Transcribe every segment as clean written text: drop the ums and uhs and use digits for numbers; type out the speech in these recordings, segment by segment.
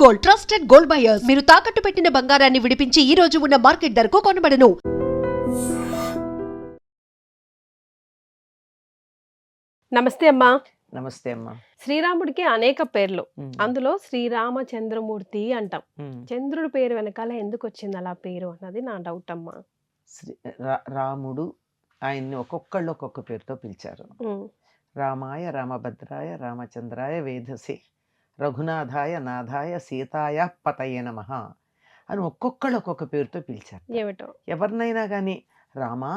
Gold, trusted gold buyers. మీరు తాకట్టు పెట్టిన బంగారాన్ని విడిపించి ఈ రోజు ఉన్న మార్కెట్ ధరకు కొనబడను. నమస్తే అమ్మా. నమస్తే అమ్మా. శ్రీరాముడికి అనేక పేర్లు, అందులో శ్రీరామచంద్రమూర్తి అంటాం. చంద్రుడి పేరు వెనకాల ఎందుకు వచ్చింది అలా పేరు అన్నది నా డౌట్ అమ్మా. రాముడు ఆయన్ని ఒక్కొక్కళ్ళు ఒక్కొక్క పేరుతో పిలిచారు. రామాయ, రామభద్రాయ, రామచంద్రాయ వేధసే, రఘునాథాయ, నాథాయ, సీతాయ పతయే నమః అని ఒక్కొక్కళ్ళు ఒక్కొక్క పేరుతో పిలిచారు. ఏమిటో ఎవరినైనా కానీ రామా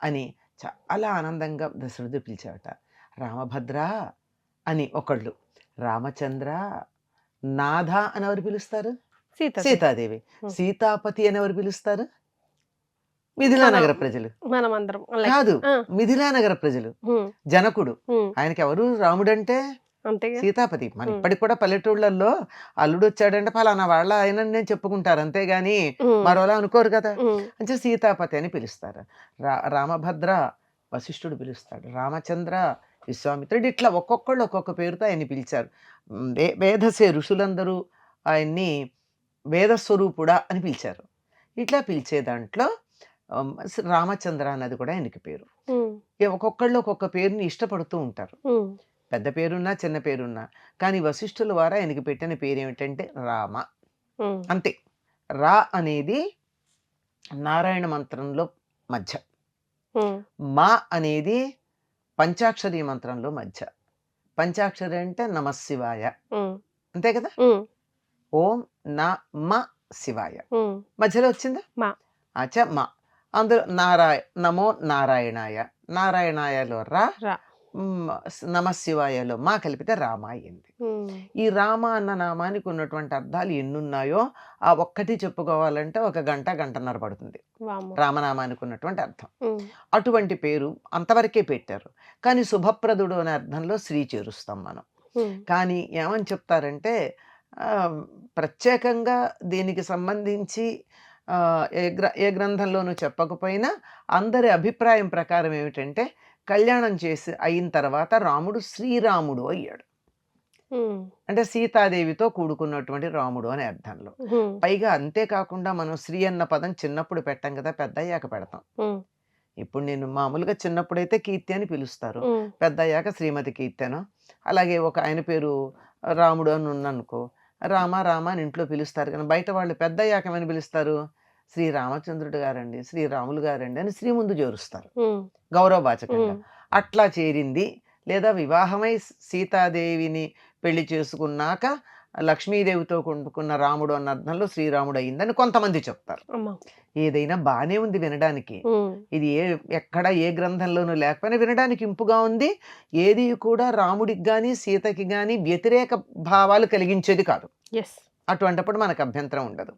అని చాలా ఆనందంగా దశరథుడు పిలిచారట. రామభద్ర అని ఒకళ్ళు, రామచంద్ర, నాథ అని ఎవరు పిలుస్తారు? సీతాదేవి. సీతాపతి అని ఎవరు పిలుస్తారు? మిథిలా నగర ప్రజలు. కాదు, మిథిలా నగర ప్రజలు. జనకుడు, ఆయనకి ఎవరు? రాముడు అంటే సీతాపతి. మన ఇప్పటికి కూడా పల్లెటూళ్ళల్లో అల్లుడు వచ్చాడంటే ఫలానా వాళ్ళ ఆయన నేను చెప్పుకుంటారు, అంతేగాని మరోలా అనుకోరు కదా. అంటే సీతాపతి అని పిలుస్తారు. రామభద్ర వశిష్ఠుడు పిలుస్తాడు, రామచంద్ర విశ్వామిత్రుడు, ఇట్లా ఒక్కొక్కళ్ళు ఒక్కొక్క పేరుతో ఆయన్ని పిలిచారు. వేదసే, ఋషులందరూ ఆయన్ని వేదస్వరూపుడా అని పిలిచారు. ఇట్లా పిలిచే దాంట్లో రామచంద్ర అన్నది కూడా ఆయనకి పేరు. ఒక్కొక్కళ్ళు ఒక్కొక్క పేరుని ఇష్టపడుతూ ఉంటారు, పెద్ద పేరున్నా చిన్న పేరున్నా. కానీ వశిష్ఠుల వారు ఆయనకి పెట్టిన పేరు ఏమిటంటే రామ, అంతే. రా అనేది నారాయణ మంత్రంలో మధ్య, మా అనేది పంచాక్షరి మంత్రంలో మధ్య. పంచాక్షరి అంటే నమశివాయ, అంతే కదా. ఓం నమ శివాయ మధ్యలో వచ్చిందా అచ్చా మా. అందులో నమో నారాయణాయ, నారాయణాయలో రా, నమశివాయలో మా కలిపితే రామ అయింది. ఈ రామ అన్న నామానికి ఉన్నటువంటి అర్థాలు ఎన్నున్నాయో ఆ ఒక్కటి చెప్పుకోవాలంటే ఒక గంటన్నర పడుతుంది రామనామానికి ఉన్నటువంటి అర్థం. అటువంటి పేరు అంతవరకే పెట్టారు. కానీ శుభప్రదుడు అనే అర్థంలో శ్రీ చేరుస్తాం మనం. కానీ ఏమని చెప్తారంటే ప్రత్యేకంగా దీనికి సంబంధించి ఏ గ్రంథంలోనూ చెప్పకపోయినా అందరి అభిప్రాయం ప్రకారం ఏమిటంటే కళ్యాణం చేసి అయిన తర్వాత రాముడు శ్రీరాముడు అయ్యాడు. అంటే సీతాదేవితో కూడుకున్నటువంటి రాముడు అనే అర్థంలో. పైగా అంతేకాకుండా మనం శ్రీ అన్న పదం చిన్నప్పుడు పెట్టాం కదా, పెద్ద అయ్యాక పెడతాం. ఇప్పుడు నేను మామూలుగా చిన్నప్పుడైతే కీర్తి అని పిలుస్తారు, పెద్ద అయ్యాక శ్రీమతి కీర్తెను. అలాగే ఒక ఆయన పేరు రాముడు అని ఉన్ననుకో, రామ రామ అని ఇంట్లో పిలుస్తారు. కానీ బయట వాళ్ళు పెద్ద అయ్యాక ఏమని పిలుస్తారు? శ్రీరామచంద్రుడు గారండి, శ్రీరాములు గారండి అని శ్రీ ముందు చేరుస్తారు గౌరవవాచకంగా. అట్లా చేరింది. లేదా వివాహమై సీతాదేవిని పెళ్లి చేసుకున్నాక లక్ష్మీదేవితో కొనుక్కున్న రాముడు అన్న అర్థంలో శ్రీరాముడు అయిందని కొంతమంది చెప్తారు. ఏదైనా బానే ఉంది వినడానికి. ఇది ఎక్కడ ఏ గ్రంథంలోనూ లేకపోయినా వినడానికి ఇంపుగా ఉంది. ఏది కూడా రాముడికి గాని సీతకి గాని వ్యతిరేక భావాలు కలిగించేది కాదు. అటువంటిప్పుడు మనకు అభ్యంతరం ఉండదు.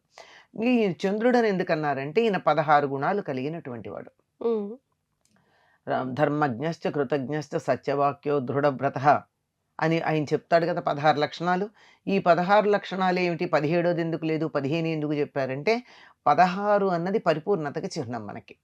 ఈ చంద్రుడు అని ఎందుకన్నారంటే ఈయన 16 గుణాలు కలిగినటువంటి వాడు. ధర్మజ్ఞశ్చ, కృతజ్ఞశ్చ, సత్యవాక్యో, దృఢవ్రత అని ఆయన చెప్తాడు కదా 16 లక్షణాలు. ఈ 16 లక్షణాలు ఏమిటి? 17ది ఎందుకు లేదు, 15 ఎందుకు చెప్పారంటే 16 అన్నది పరిపూర్ణతకి చిహ్నం మనకి.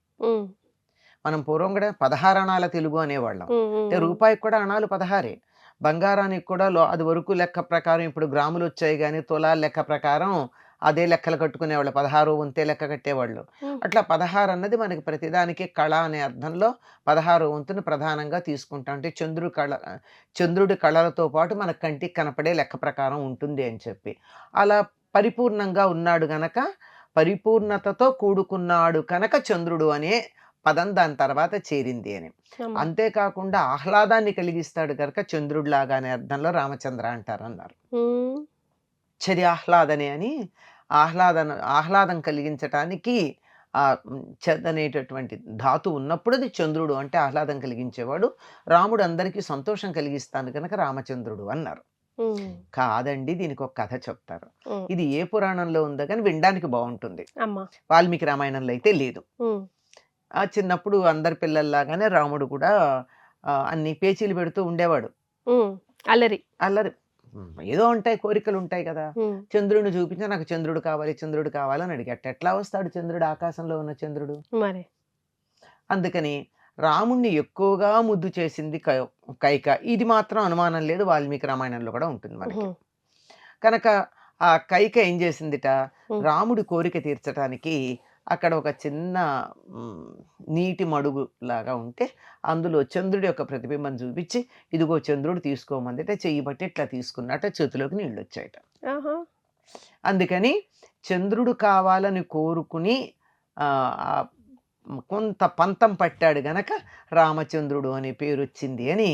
మనం పూర్వం కూడా 16 అణాల తెలుగు అనేవాళ్ళం. అంటే రూపాయికి కూడా అణాలు 16. బంగారానికి కూడా అది వరకు లెక్క ప్రకారం ఇప్పుడు గ్రాములు వచ్చాయి, కానీ తులాల లెక్క ప్రకారం అదే లెక్కలు కట్టుకునేవాళ్ళు. 16 వంతే లెక్క కట్టేవాళ్ళు. అట్లా 16 అన్నది మనకి ప్రతిదానికి కళ అనే అర్థంలో 16 వంతుని ప్రధానంగా తీసుకుంటాం. అంటే చంద్రుడి కళలతో పాటు మన కంటికి కనపడే లెక్క ప్రకారం ఉంటుంది అని చెప్పి. అలా పరిపూర్ణంగా ఉన్నాడు గనక, పరిపూర్ణతతో కూడుకున్నాడు కనుక చంద్రుడు అనే పదం దాని తర్వాత చేరింది అని. అంతేకాకుండా ఆహ్లాదాన్ని కలిగిస్తాడు కనుక చంద్రుడిలాగా అనే అర్థంలో రామచంద్ర అంటారన్నారు. చరి ఆహ్లాదనే అని ఆహ్లాదం కలిగించటానికి ఆ అనేటటువంటి ధాతు ఉన్నప్పుడు అది చంద్రుడు అంటే ఆహ్లాదం కలిగించేవాడు. రాముడు అందరికీ సంతోషం కలిగిస్తాను కనుక రామచంద్రుడు అన్నారు. కాదండి, దీనికి ఒక కథ చెప్తారు. ఇది ఏ పురాణంలో ఉందో కానీ వినడానికి బాగుంటుంది. వాల్మీకి రామాయణంలో అయితే లేదు. చిన్నప్పుడు అందరి పిల్లల్లాగానే రాముడు కూడా అన్ని పేచీలు పెడుతూ ఉండేవాడు. అల్లరి ఏదో ఉంటాయి, కోరికలు ఉంటాయి కదా. చంద్రుడిని చూపించి నాకు చంద్రుడు కావాలి అని అడిగట్టు. ఎట్లా వస్తాడు చంద్రుడు? ఆకాశంలో ఉన్న చంద్రుడు. అందుకని రాముణ్ణి ఎక్కువగా ముద్దు చేసింది కైక. ఇది మాత్రం అనుమానం లేదు, వాల్మీకి రామాయణంలో కూడా ఉంటుంది మనకి. కనుక ఆ కైక ఏం చేసిందిట, ఉమ్. రాముడి కోరిక తీర్చడానికి అక్కడ ఒక చిన్న మ్, నీటి మడుగు లాగా ఉంటే అందులో చంద్రుడి యొక్క ప్రతిబింబం చూపించి, ఇదిగో చంద్రుడు తీసుకోమందిట, చెయ్యి బట్టి ఇట్లా తీసుకున్నట్ట చేతిలోకి నీళ్ళు వచ్చాయట. ఆహా. అందుకని చంద్రుడు కావాలని కోరుకుని ఆ, ఆ కొంత పంతం పట్టాడు గనక రామచంద్రుడు అనే పేరు వచ్చింది అని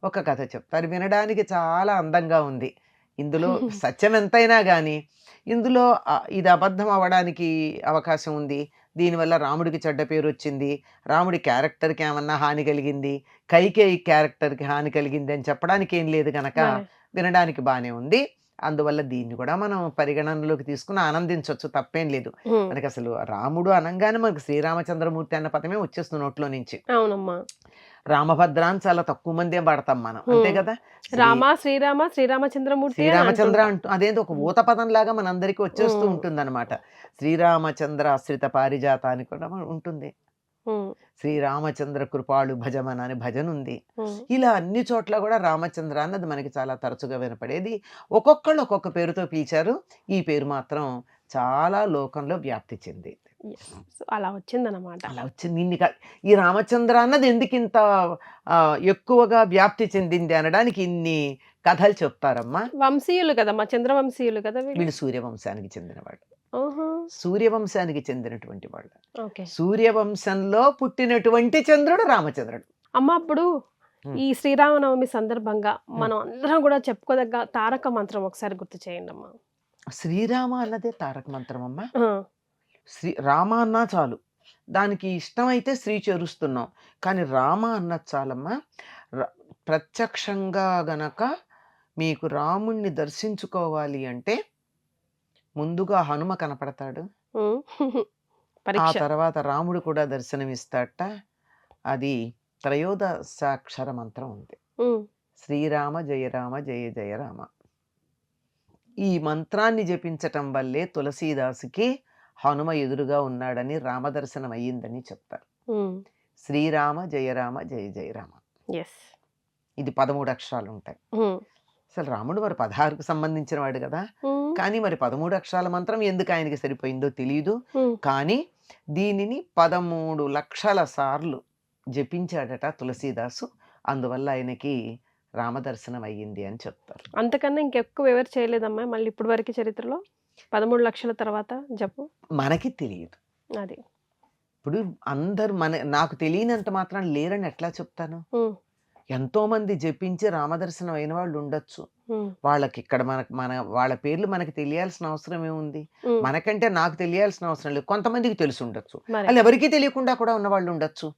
ఒక కథ చెప్తారు. వినడానికి చాలా అందంగా ఉంది. ఇందులో సత్యం ఎంతైనా కానీ ఇందులో ఇది అబద్ధం అవ్వడానికి అవకాశం ఉంది. దీనివల్ల రాముడికి చెడ్డ పేరు వచ్చింది, రాముడి క్యారెక్టర్కి ఏమన్నా హాని కలిగింది, కైకేయి క్యారెక్టర్కి హాని కలిగింది అని చెప్పడానికి ఏం లేదు గనక మరి. వినడానికి బాగానే ఉంది. అందువల్ల దీన్ని కూడా మనం పరిగణనలోకి తీసుకుని ఆనందించవచ్చు, తప్పేం లేదు. ఉమ్. మనకి అసలు రాముడు అనగానే మనకు శ్రీరామచంద్రమూర్తి అన్న పదమే వచ్చేస్తుంది నోట్లో నుంచి. అవునమ్మా. రామభద్ర అని చాలా తక్కువ మందే వాడతాం మనం, అంతే కదా. రామ శ్రీరామ శ్రీరామచంద్రమూర్తి అని శ్రీరామచంద్ర అంటుంటాం. అంటూ అదేంటి ఒక ఊత పదం లాగా మనందరికీ వచ్చేస్తూ ఉంటుందన్నమాట. శ్రీరామచంద్ర ఆశ్రిత పారిజాత అని కూడా ఉంటుంది. ఉమ్. శ్రీరామచంద్ర కృపాళు భజమన అని భజన ఉంది. ఉమ్. ఇలా అన్ని చోట్ల కూడా రామచంద్ర అన్నది మనకి చాలా తరచుగా వినపడేది. ఒక్కొక్కళ్ళు ఒక్కొక్క పేరుతో పిలిచారు. ఈ పేరు మాత్రం చాలా లోకంలో వ్యాప్తి చెంది Yes. So, అలా వచ్చిందన్నమాట. అలా వచ్చింది. ఈ రామచంద్ర అన్నది ఎందుకు ఇంత ఎక్కువగా వ్యాప్తి చెందింది అనడానికి ఇన్ని కథలు చెప్తారమ్మా. వంశీయులు కదమ్మా, చంద్రవంశీయులు కదా వీళ్ళు. వీళ్ళు సూర్యవంశానికి చెందినవాళ్ళు, ఓహో. సూర్యవంశానికి చెందినటువంటి వాళ్ళు. ఓకే. సూర్యవంశంలో పుట్టినటువంటి చంద్రుడు రామచంద్రుడు. అమ్మ, అప్పుడు ఈ శ్రీరామనవమి సందర్భంగా మనం అందరం కూడా చెప్పుకోదగ్గ తారక మంత్రం ఒకసారి గుర్తు చేయండి అమ్మా. శ్రీరామ అన్నదే తారక మంత్రం అమ్మా. రామ అన్నా చాలు, దానికి ఇష్టమైతే శ్రీ చేరుస్తున్నాం, కానీ రామ అన్నది చాలమ్మా. ప్రత్యక్షంగా గనక మీకు రాముణ్ణి దర్శించుకోవాలి అంటే ముందుగా హనుమ కనపడతాడు, ఆ తర్వాత రాముడు కూడా దర్శనమిస్తాడట. అది త్రయోదశాక్షర మంత్రం ఉంది, శ్రీరామ జయ రామ జయ జయ రామ. ఈ మంత్రాన్ని జపించటం వల్లే తులసీదాసుకి హనుమ ఎదురుగా ఉన్నాడని రామదర్శనం అయ్యిందని చెప్తారు. శ్రీరామ జయ రామ జయ జయ రామ. ఇది 13 అక్షరాలు ఉంటాయి. అసలు రాముడు మరి 16కు సంబంధించిన వాడు కదా, కానీ మరి 13 అక్షరాల మంత్రం ఎందుకు ఆయనకి సరిపోయిందో తెలియదు. కానీ దీనిని 13 లక్షల సార్లు జపించాడట తులసీదాసు, అందువల్ల ఆయనకి రామదర్శనం అయ్యింది అని చెప్తారు. అంతకన్నా ఇంకెక్కువ ఎవరు చేయలేదమ్మా మళ్ళీ ఇప్పుడు వరకు చరిత్రలో 13 లక్షల తర్వాత జపం మనకి తెలియదు. అది ఇప్పుడు అందరు నాకు తెలియనంత మాత్రం లేరని ఎట్లా చెప్తాను. ఎంతో మంది జపించి రామదర్శనం అయిన వాళ్ళు ఉండొచ్చు. వాళ్ళకి ఇక్కడ వాళ్ళ పేర్లు మనకి తెలియాల్సిన అవసరం ఏముంది? మనకంటే నాకు తెలియాల్సిన అవసరం లేదు. కొంతమందికి తెలిసి ఉండొచ్చు, వాళ్ళు ఎవరికీ తెలియకుండా కూడా ఉన్న వాళ్ళు ఉండొచ్చు.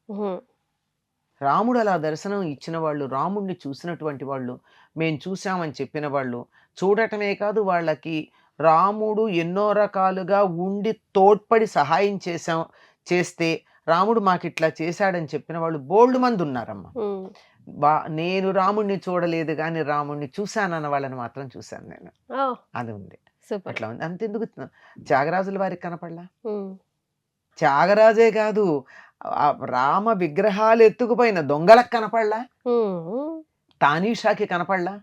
రాముడు అలా దర్శనం ఇచ్చిన వాళ్ళు, రాముడిని చూసినటువంటి వాళ్ళు, మేము చూసామని చెప్పిన వాళ్ళు, చూడటమే కాదు వాళ్ళకి రాముడు ఎన్నో రకాలుగా ఉండి తోడ్పడి సహాయం చేస్తే రాముడు మాకు ఇట్లా చేశాడని చెప్పిన వాళ్ళు బోల్డ్ మంది ఉన్నారమ్మా. నేను రాముడిని చూడలేదు కానీ రాముడిని చూశానన్న వాళ్ళని మాత్రం చూశాను నేను. అది ఉంది, అట్లా ఉంది. అంతెందుకు త్యాగరాజుల వారికి కనపడలా? త్యాగరాజే కాదు, రామ విగ్రహాలు ఎత్తుకుపోయిన దొంగలకు కనపడలా? తానీషాకి కనపడలా?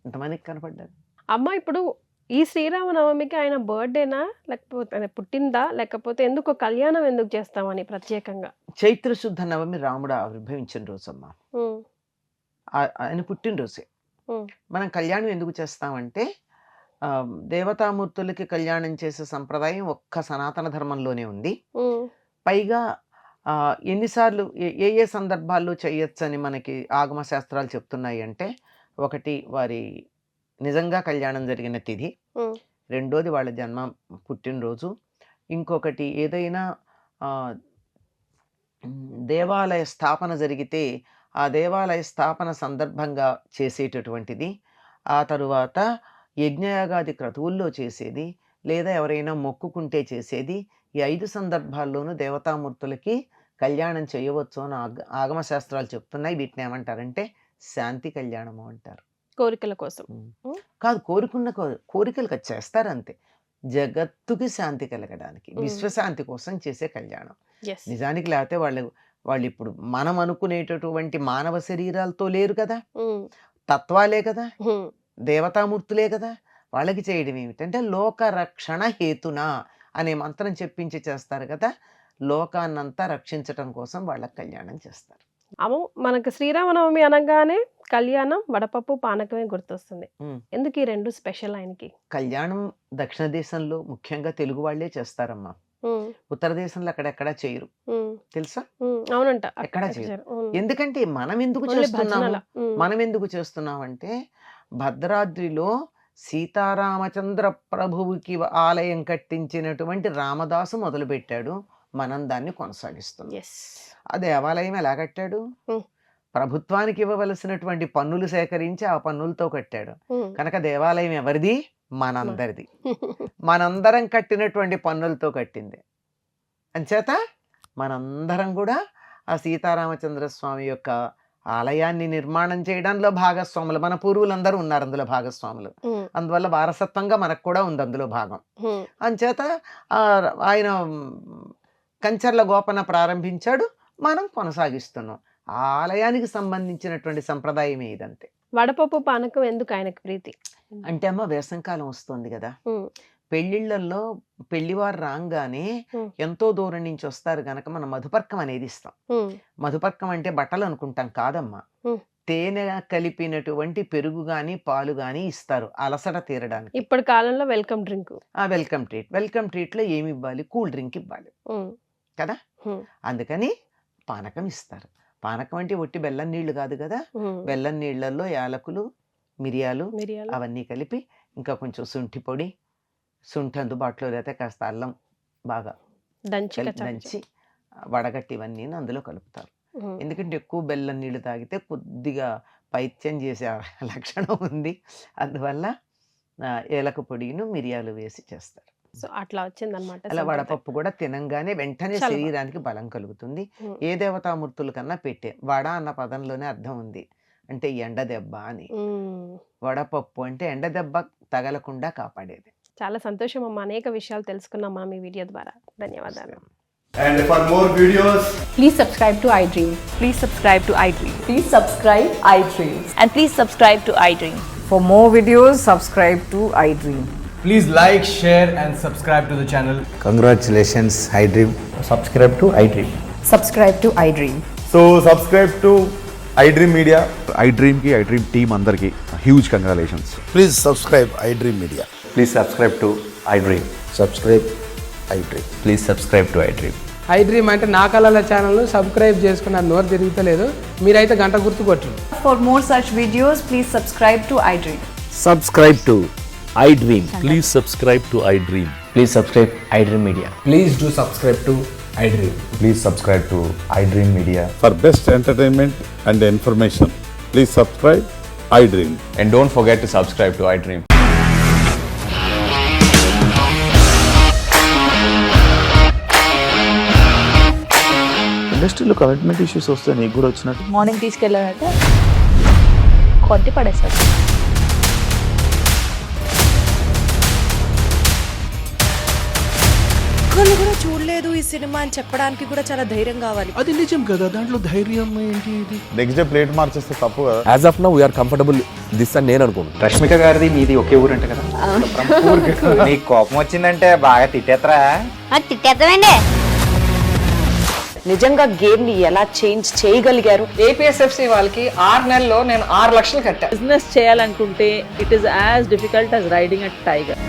ఇంతమందికి కనపడ్డారు. అమ్మ, ఇప్పుడు ఈ శ్రీరామనవమికి ఆయన బర్త్డేనా, లేకపోతే పుట్టిందా, లేకపోతే ఎందుకు కళ్యాణం ఎందుకు చేస్తామని ప్రత్యేకంగా? చైత్ర శుద్ధ నవమి రాముడు ఆవిర్భవించిన రోజు అమ్మా, ఆయన పుట్టినరోజే. మనం కళ్యాణం ఎందుకు చేస్తామంటే దేవతామూర్తులకి కళ్యాణం చేసే సంప్రదాయం ఒక్క సనాతన ధర్మంలోనే ఉంది. పైగా ఎన్నిసార్లు ఏ సందర్భాల్లో చేయొచ్చని మనకి ఆగమ శాస్త్రాలు చెప్తున్నాయి అంటే, ఒకటి వారి నిజంగా కళ్యాణం జరిగిన తిథి, రెండోది వాళ్ళ జన్మ పుట్టినరోజు, ఇంకొకటి ఏదైనా దేవాలయ స్థాపన జరిగితే ఆ దేవాలయ స్థాపన సందర్భంగా చేసేటటువంటిది, ఆ తరువాత యజ్ఞయాగాది క్రతువుల్లో చేసేది, లేదా ఎవరైనా మొక్కుకుంటే చేసేది. ఈ 5 సందర్భాల్లోనూ దేవతామూర్తులకి కళ్యాణం చేయవచ్చు అని ఆగమ శాస్త్రాలు చెప్తున్నాయి. వీటిని ఏమంటారంటే శాంతి కళ్యాణము అంటారు. కోరికల కోసం కాదు, కోరికలకు చేస్తారు అంతే. జగత్తుకి శాంతి కలగడానికి, విశ్వశాంతి కోసం చేసే కళ్యాణం. నిజానికి లేకపోతే వాళ్ళు ఇప్పుడు మనం అనుకునేటటువంటి మానవ శరీరాలతో లేరు కదా, తత్వాలే కదా, దేవతామూర్తులే కదా, వాళ్ళకి చేయడం ఏమిటంటే లోకరక్షణ హేతున అనే మంత్రం చెప్పించి చేస్తారు కదా, లోకాన్నంతా రక్షించటం కోసం వాళ్ళకి కళ్యాణం చేస్తారు. అమ్మో, మనకు శ్రీరామనవమి అనగానే కళ్యాణం, వడపప్పు, పానకమే గుర్తొస్తుంది. ఎందుకు ఈ రెండు స్పెషల్ ఆయనకి? కళ్యాణం దక్షిణ దేశంలో ముఖ్యంగా తెలుగు వాళ్ళే చేస్తారమ్మా. ఉత్తర దేశంలో అక్కడెక్కడా చేయరు, తెలుసా? అవునంట, ఎక్కడా చేయరు. ఎందుకంటే మనం ఎందుకు చేస్తున్నాం అంటే భద్రాద్రిలో సీతారామచంద్ర ప్రభువుకి ఆలయం కట్టించినటువంటి రామదాసు మొదలుపెట్టాడు, మనం దాన్ని కొనసాగిస్తున్నాం. ఆ దేవాలయం ఎలా కట్టాడు? ప్రభుత్వానికి ఇవ్వవలసినటువంటి పన్నులు సేకరించి ఆ పన్నులతో కట్టాడు కనుక దేవాలయం ఎవరిది? మనందరిది. మనందరం కట్టినటువంటి పన్నులతో కట్టింది. అంచేత మనందరం కూడా ఆ సీతారామచంద్ర స్వామి యొక్క ఆలయాన్ని నిర్మాణం చేయడంలో భాగస్వాములు. మన పూర్వులందరూ ఉన్నారు అందులో భాగస్వాములు, అందువల్ల వారసత్వంగా మనకు కూడా ఉంది అందులో భాగం. అంచేత ఆయన కంచర్ల గోపన ప్రారంభించాడు, మనం కొనసాగిస్తున్నాం. ఆ ఆలయానికి సంబంధించినటువంటి సంప్రదాయమే ఇదంతే. వడపప్పు పానకం ఎందుకు ఆయనకు ప్రీతి అంటే అమ్మ వేసంకాలం వస్తుంది కదా, పెళ్లిళ్లలో పెళ్లివారు రాగానే ఎంతో దూరం నుంచి వస్తారు గనక మనం మధుపర్కం అనేది ఇస్తాం. మధుపర్కం అంటే బట్టలు అనుకుంటాం, కాదమ్మా, తేనె కలిపినటువంటి పెరుగు గాని పాలు గాని ఇస్తారు అలసట తీరడానికి. ఇప్పటి కాలంలో వెల్కమ్ డ్రింక్, వెల్కమ్ ట్రీట్ లో ఏమి ఇవ్వాలి? కూల్ డ్రింక్ ఇవ్వాలి కదా, అందుకని పానకం ఇస్తారు. పానకం అంటే ఒట్టి బెల్లం నీళ్లు కాదు కదా, బెల్లం నీళ్లలో యాలకులు, మిరియాలు అవన్నీ కలిపి ఇంకా కొంచెం శుంఠి పొడి, శుంఠి అందుబాటులో లేకపోతే కాస్త అల్లం బాగా దంచి వడగట్టి ఇవన్నీ అందులో కలుపుతారు. ఎందుకంటే ఎక్కువ బెల్లం నీళ్లు తాగితే కొద్దిగా పైత్యం చేసే లక్షణం ఉంది, అందువల్ల ఏలక పొడిను మిరియాలు వేసి చేస్తారు. సో అట్లా వచ్చిందన్నమాట. అలా వడపప్పు కూడా తినంగానే వెంటనే శరీరానికి బలం కలుగుతుంది. ఏ దేవతామూర్తుల కన్నా పెట్టే వడ అన్న పదంలోనే అర్థం ఉంది, అంటే ఎండ దెబ్బ అని. వడపప్పు అంటే ఎండ దెబ్బ తగలకుండా కాపాడేది. చాలా సంతోషం అమ్మా, అనేక విషయాలు తెలుసుకున్నాం మనం ఈ వీడియో ద్వారా. ధన్యవాదాలు. And for more videos, please subscribe to iDream. Please subscribe to iDream. Please subscribe iDream. And please subscribe to iDream. For more videos, subscribe to iDream. please like, share and subscribe to the channel. Congratulations, iDream. Subscribe to iDream. Subscribe to iDream. So subscribe to iDream Media. iDream ki iDream team andarki huge congratulations. Please subscribe iDream Media. Please subscribe to iDream. Subscribe iDream. Please subscribe to iDream. iDream అంటే నా కళల channel subscribe చేసుకున్న నోరు తిరుగుతలేదు, మీరైతే గంట గుర్తు కొట్టండి. For more such videos, please subscribe to iDream. Subscribe to iDream. Please subscribe to iDream. Please subscribe iDream Media. Please do subscribe to iDream. Please subscribe to iDream Media. For best entertainment and information, please subscribe iDream. And don't forget to subscribe to iDream. ఇండస్ట్రీలో commitment issues వస్తే నీకు కూడా వచ్చినట్టు morning తీసుకెళ్ళారంటే కొట్టి పడేసాడు. ఒక్కళ్ళు కూడా చూడలేదు ఈ సినిమా అని చెప్పడానికి కూడా చాలా ధైర్యం కావాలి. అది నిజం కదా, దాంట్లో ధైర్యం ఏంటి? ఇది నెక్స్ట్ డే ప్లేట్ మార్చేస్తే తప్పు కదా. As of now, we are comfortable this అని నేను అనుకుంటున్నాను. రష్మిక గారిది మీది ఒకే ఊరు అంట కదా. నీకు కోపం వచ్చిందంటే బాగా తిట్టేత్తరా? తిట్టేద్దామండి. నిజంగా గేమ్ ని ఎలా చేంజ్ చేయగలిగారు? ఏపీఎస్ఎఫ్సి వాళ్ళకి 6 నెలల్లో నేను 6 లక్షలు కట్టా. బిజినెస్ చేయాలనుకుంటే it is as difficult as riding a tiger.